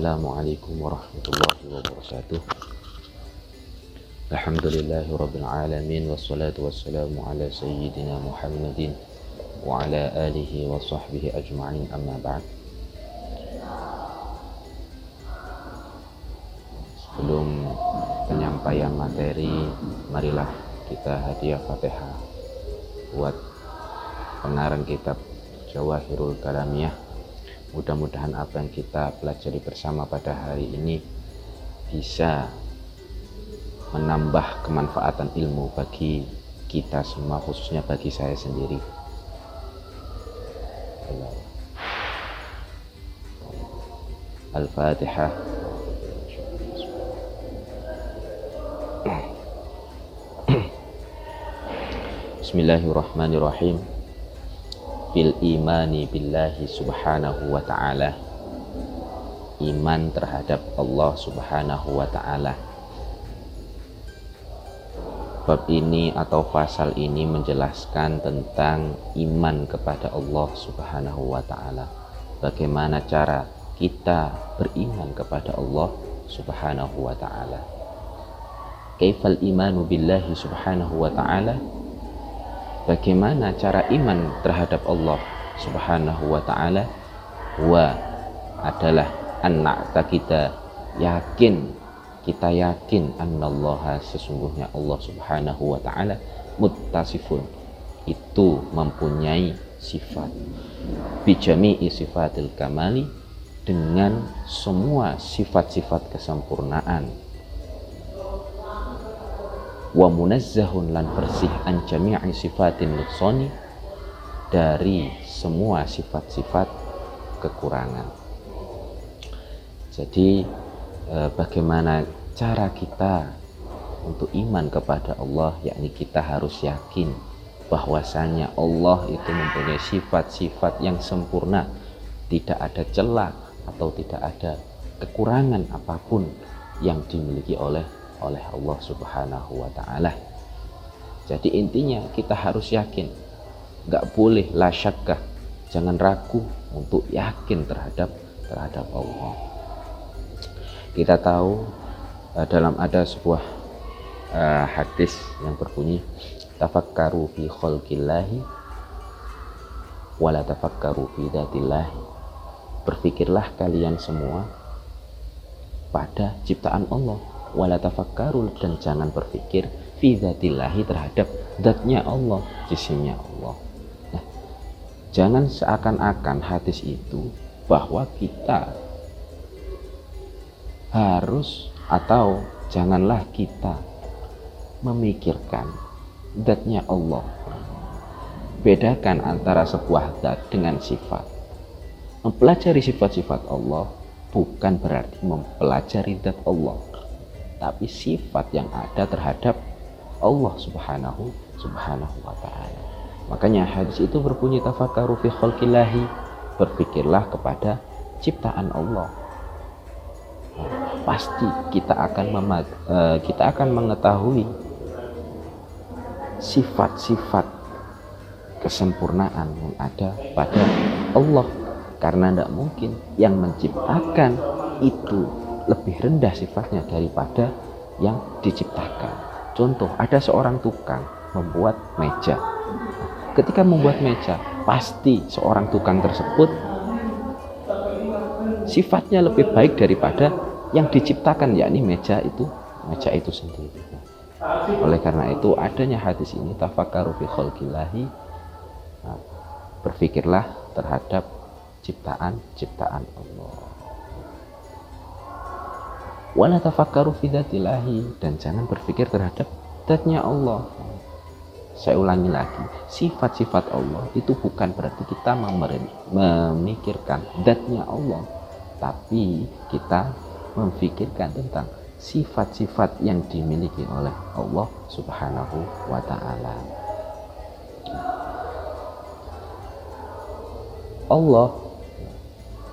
Assalamualaikum warahmatullahi wabarakatuh. Alhamdulillahi rabbil alamin, wassalatu wassalamu ala sayyidina Muhammadin wa ala alihi wa sahbihi ajma'in, amma ba'd. Sebelum penyampaian materi, marilah kita hadiah Fatihah buat pengarang kitab Jawahirul Kalamiyah. Mudah-mudahan apa yang kita pelajari bersama pada hari ini bisa menambah kemanfaatan ilmu bagi kita semua, khususnya bagi saya sendiri. Al-Fatihah. Bismillahirrahmanirrahim. Bil imani billahi subhanahu wa ta'ala. Iman terhadap Allah subhanahu wa ta'ala. Bab ini atau pasal ini menjelaskan tentang iman kepada Allah subhanahu wa ta'ala. Bagaimana cara kita beriman kepada Allah subhanahu wa ta'ala. Kaifal imanu billahi subhanahu wa ta'ala. Bagaimana cara iman terhadap Allah subhanahu wa ta'ala? Wa adalah an-na'ta, kita yakin annallaha, sesungguhnya Allah subhanahu wa ta'ala muttasifun, itu mempunyai sifat bijami'i sifatil kamali, dengan semua sifat-sifat kesempurnaan. Wa munazzahun, lan bersih, an jami'i sifatin nuqsani, dari semua sifat-sifat kekurangan. Jadi bagaimana cara kita untuk iman kepada Allah, yakni kita harus yakin bahwasanya Allah itu mempunyai sifat-sifat yang sempurna, tidak ada celah atau tidak ada kekurangan apapun yang dimiliki oleh Allah subhanahu wa ta'ala. Jadi intinya kita harus yakin, gak boleh la syakkah, jangan ragu untuk yakin terhadap Allah. Kita tahu dalam ada sebuah hadis yang berbunyi, tafakkaru fi khalqillahi wala tafakkaru fi dzatillahi. Berpikirlah kalian semua pada ciptaan Allah, wala tafakkaru, dan jangan berpikir fi dzatillahi, terhadap zatnya Allah, jisimnya Allah. Nah, jangan seakan-akan hadis itu bahwa kita harus, atau janganlah kita memikirkan zatnya Allah. Bedakan antara sebuah zat dengan sifat. Mempelajari sifat-sifat Allah bukan berarti mempelajari zat Allah, tapi sifat yang ada terhadap Allah subhanahu wa ta'ala. Makanya hadis itu berbunyi tafakkaru fi khalqillahi, berpikirlah kepada ciptaan Allah. Pasti kita akan mengetahui sifat-sifat kesempurnaan yang ada pada Allah, karena tidak mungkin yang menciptakan itu lebih rendah sifatnya daripada yang diciptakan. Contoh, ada seorang tukang membuat meja. Ketika membuat meja, pasti seorang tukang tersebut sifatnya lebih baik daripada yang diciptakan, yakni meja itu sendiri. Oleh karena itu adanya hadis ini, tafakkaru fi khalqillahi, berpikirlah terhadap ciptaan Allah. Wala tafakkaru fi dzatillahi, dan jangan berpikir terhadap zatnya Allah. Saya ulangi lagi, sifat-sifat Allah itu bukan berarti kita memikirkan zatnya Allah, tapi kita memikirkan tentang sifat-sifat yang dimiliki oleh Allah subhanahu wa ta'ala.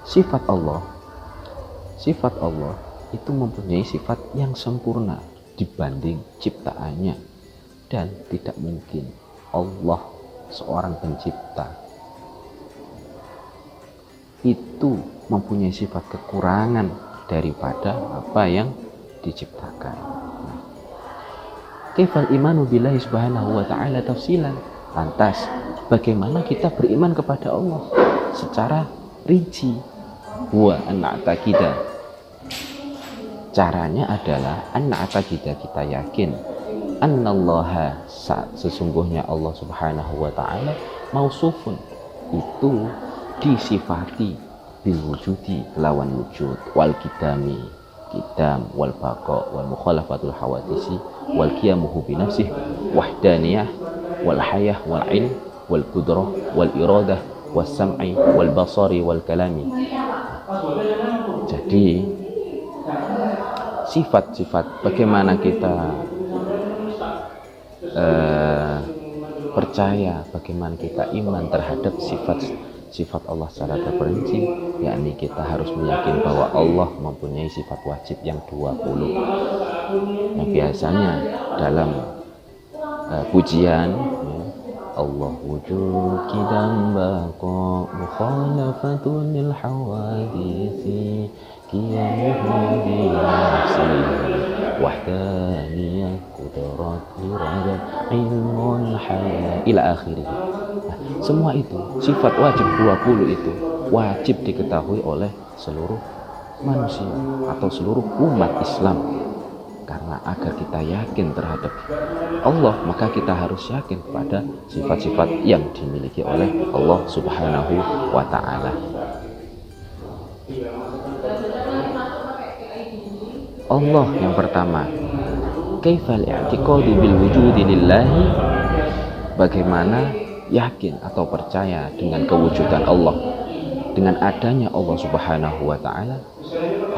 Sifat Allah itu mempunyai sifat yang sempurna dibanding ciptaannya, dan tidak mungkin Allah, seorang pencipta, itu mempunyai sifat kekurangan daripada apa yang diciptakan. Kaifal imanu billahi subhanahu wa ta'ala tafsilan. Lantas bagaimana kita beriman kepada Allah secara rinci? Wa an-na'taqida, caranya adalah an-na'taqida, kita yakin annallaha, sesungguhnya Allah subhanahu wa ta'ala mausufun, itu disifati bil wujudi, lawan wujud, wal kidami, kidam, wal baqa, wal mukhalafatul hawadisi, wal qiyamuhu bi nafsih, wahdaniyah, wal hayah, wal ilm, wal qudrah, wal iradah, was sam'i, wal basari, wal kalami. Jadi sifat-sifat, bagaimana kita percaya, bagaimana kita iman terhadap sifat Allah secara terperinci, yakni kita harus meyakini bahwa Allah mempunyai sifat wajib yang 20, yang biasanya dalam pujian Allah wujud kidam baqa mukhalafatun lil hawadisi qiyamuhu bi nafsihi wahdaniyah qudrat iradah ilmun haya ila akhirih. Semua itu sifat wajib 20 itu wajib diketahui oleh seluruh manusia atau seluruh umat Islam. Karena agar kita yakin terhadap Allah, maka kita harus yakin kepada sifat-sifat yang dimiliki oleh Allah subhanahu wa ta'ala. Allah yang pertama, kaifal i'tiqadu bil wujudi lillahi, bagaimana yakin atau percaya dengan kewujudan Allah, dengan adanya Allah subhanahu wa ta'ala.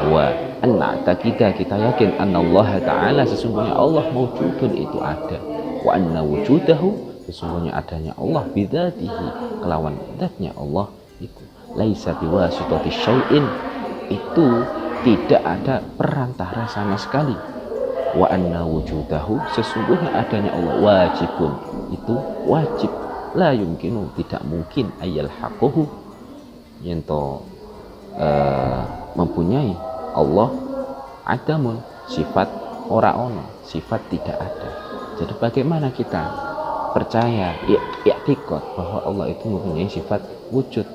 Wa anna kita yakin annallaha ta'ala, sesungguhnya Allah mawjudun, itu ada. Wa anna wujudahu, sesungguhnya adanya Allah bidzatihi, kelawan zatnya Allah itu laisa biwasitati syai'in, itu tidak ada perantara sama sekali. Wa anna wujudahu, sesungguhnya adanya Allah wajibun, itu wajib. La yumkinu, tidak mungkin ayal haquhu, yento mempunyai Allah adamun, sifat ora ono, sifat tidak ada. Jadi bagaimana kita percaya, i'tiqad bahwa Allah itu mempunyai sifat wujud?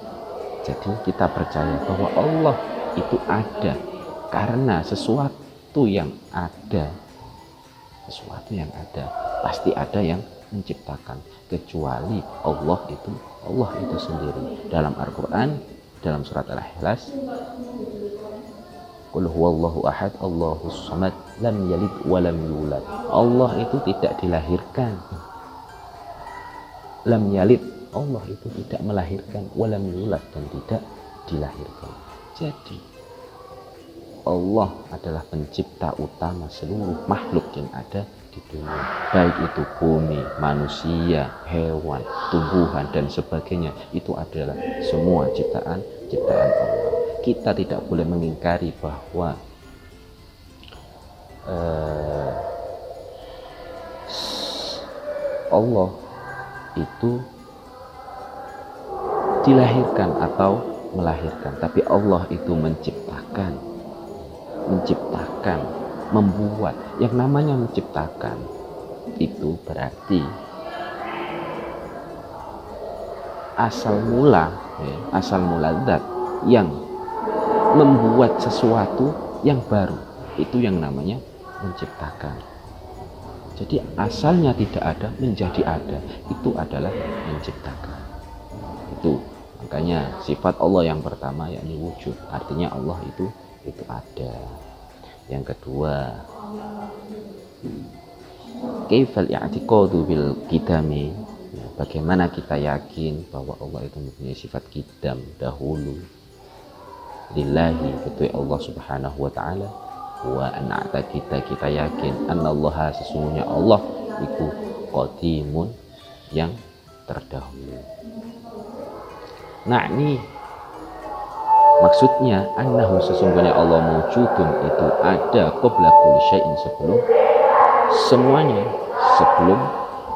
Jadi kita percaya bahwa Allah itu ada karena sesuatu yang ada pasti ada yang menciptakan, kecuali Allah itu sendiri. Dalam Al-Quran, dalam surat Al-Ikhlas, Qul huwallahu ahad, Allahus samad, lam yalid wa lam yulad. Allah itu tidak dilahirkan. Lam yalid, Allah itu tidak melahirkan, wa lam yulad, dan tidak dilahirkan. Jadi Allah adalah pencipta utama seluruh makhluk yang ada di dunia, baik itu bumi, manusia, hewan, tumbuhan, dan sebagainya. Itu adalah semua ciptaan Allah. Kita tidak boleh mengingkari bahwa Allah itu dilahirkan atau melahirkan, tapi Allah itu menciptakan, membuat. Yang namanya menciptakan itu berarti asal mula zat yang membuat sesuatu yang baru, itu yang namanya menciptakan. Jadi asalnya tidak ada menjadi ada, itu adalah menciptakan. Itu makanya sifat Allah yang pertama yakni wujud, artinya Allah itu ada. Yang kedua, kaifal i'tiqadu bil qidami, bagaimana kita yakin bahwa Allah itu mempunyai sifat qidam, dahulu, lillahi, itu Allah subhanahu wa ta'ala. Wa an'ata kita yakin annallaha, sesungguhnya Allah itu qadimun, yang terdahulu. Nah, ini maksudnya annahu, sesungguhnya Allah mawjudun, itu ada qabla kulli syai'in, sebelum semuanya, sebelum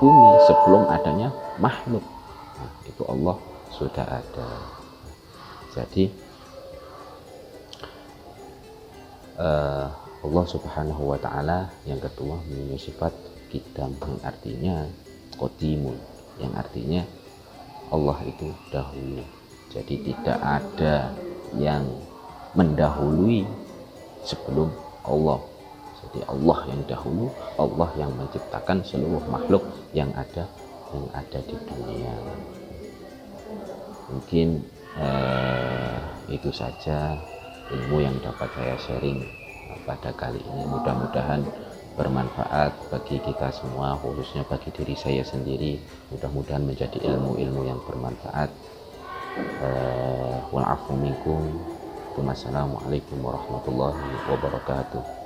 bumi, sebelum adanya makhluk. Nah, itu Allah sudah ada. Jadi uh, Allah Subhanahu wa Ta'ala yang kedua mempunyai sifat qidam yang artinya qadimun, yang artinya Allah itu dahulu. Jadi tidak ada yang mendahului sebelum Allah. Jadi Allah yang dahulu, Allah yang menciptakan seluruh makhluk yang ada di dunia. Mungkin itu saja ilmu yang dapat saya sharing pada kali ini. Mudah-mudahan bermanfaat bagi kita semua, khususnya bagi diri saya sendiri. Mudah-mudahan menjadi ilmu-ilmu yang bermanfaat. Wal afu minkum. Wassalamualaikum warahmatullahi wabarakatuh.